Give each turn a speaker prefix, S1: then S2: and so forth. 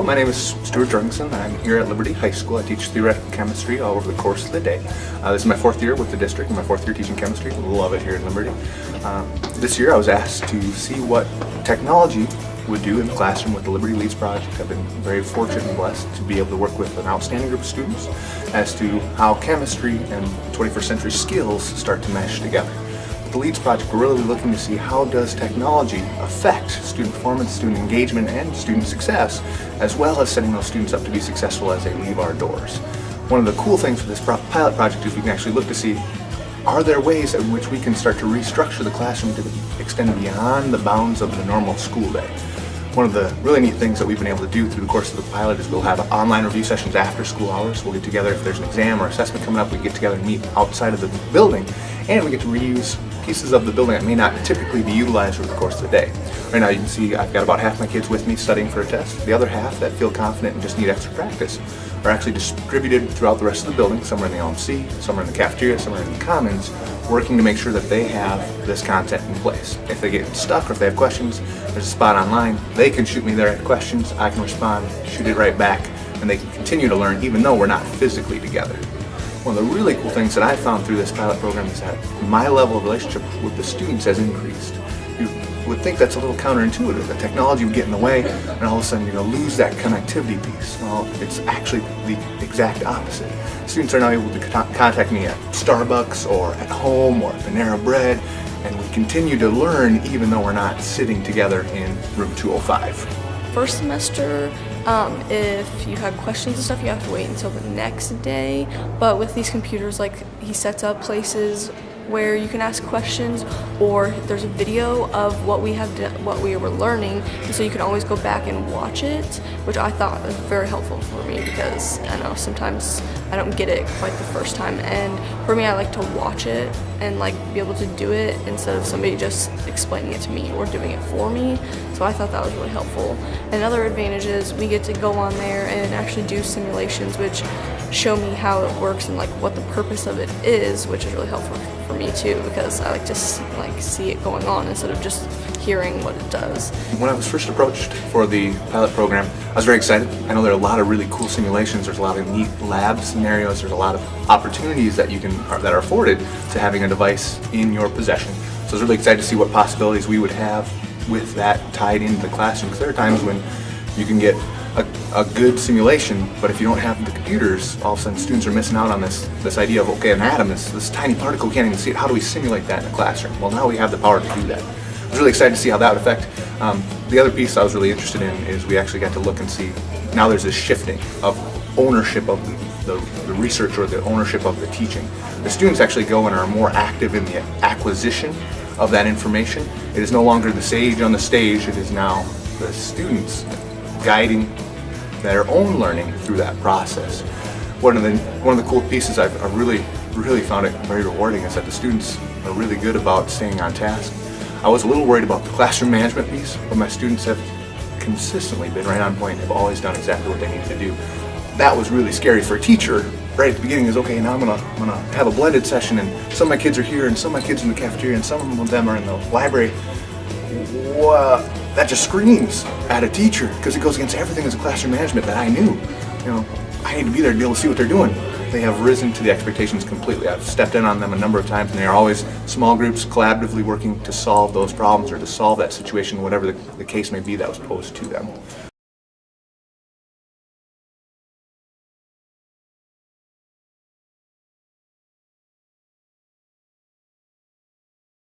S1: my name is Stuart Jorgensen. I'm here at Liberty High School. I teach theoretical chemistry all over the course of the day. This is my 4th year with the district, my 4th year teaching chemistry. Love it here in Liberty. This year I was asked to see what technology would do in the classroom with the L.E.A.D.S project. I've been very fortunate and blessed to be able to work with an outstanding group of students as to how chemistry and 21st century skills start to mesh together. With the L.E.A.D.S project, we're really looking to see how does technology affect student performance, student engagement, and student success, as well as setting those students up to be successful as they leave our doors. One of the cool things with this pilot project is we can actually look to see, are there ways in which we can start to restructure the classroom to extend beyond the bounds of the normal school day. One of the really neat things that we've been able to do through the course of the pilot is we'll have online review sessions after school hours. We'll get together if there's an exam or assessment coming up, we get together and meet outside of the building, and we get to reuse pieces of the building that may not typically be utilized over the course of the day. Right now you can see I've got about half my kids with me studying for a test. The other half that feel confident and just need extra practice are actually distributed throughout the rest of the building. Some are in the LMC, some are in the cafeteria, some are in the commons, working to make sure that they have this content in place. If they get stuck or if they have questions, there's a spot online. They can shoot me their questions, I can respond, shoot it right back, and they can continue to learn even though we're not physically together. One of the really cool things that I found through this pilot program is that my level of relationship with the students has increased. You would think that's a little counterintuitive, that technology would get in the way and all of a sudden you're going to lose that connectivity piece. Well, it's actually the exact opposite. Students are now able to contact me at Starbucks or at home or at Panera Bread, and we continue to learn even though we're not sitting together in room 205.
S2: First semester, if you had questions and stuff, you have to wait until the next day. But with these computers, like, he sets up places where you can ask questions, or there's a video of what we were learning, and so you can always go back and watch it, which I thought was very helpful for me because I know sometimes I don't get it quite the first time, and for me I like to watch it and like be able to do it instead of somebody just explaining it to me or doing it for me. So I thought that was really helpful. Another advantage is we get to go on there and actually do simulations which show me how it works and like what the purpose of it is, which is really helpful for me too, because I like to see it going on instead of just hearing what it does.
S1: When I was first approached for the pilot program, I was very excited. I know there are a lot of really cool simulations, there's a lot of neat lab scenarios, there's a lot of opportunities that that are afforded to having a device in your possession. So I was really excited to see what possibilities we would have with that tied into the classroom, because there are times when you can get a good simulation, but if you don't have the computers, all of a sudden students are missing out on this idea of, okay, an atom is this tiny particle, we can't even see it, how do we simulate that in the classroom? Well, now we have the power to do that. I was really excited to see how that would affect. The other piece I was really interested in is we actually got to look and see, now there's this shifting of ownership of the research or the ownership of the teaching. The students actually go and are more active in the acquisition of that information. It is no longer the sage on the stage, it is now the students guiding their own learning through that process. One of the cool pieces I've really found it very rewarding is that the students are really good about staying on task. I was a little worried about the classroom management piece, but my students have consistently been right on point, have always done exactly what they needed to do. That was really scary for a teacher right at the beginning, is okay, now I'm gonna have a blended session and some of my kids are here and some of my kids are in the cafeteria and some of them are in the library. Wow, that just screams at a teacher because it goes against everything as a classroom management that I knew. You know, I need to be there to be able to see what they're doing. They have risen to the expectations completely. I've stepped in on them a number of times and they are always small groups collaboratively working to solve those problems or to solve that situation, whatever the case may be that was posed to them.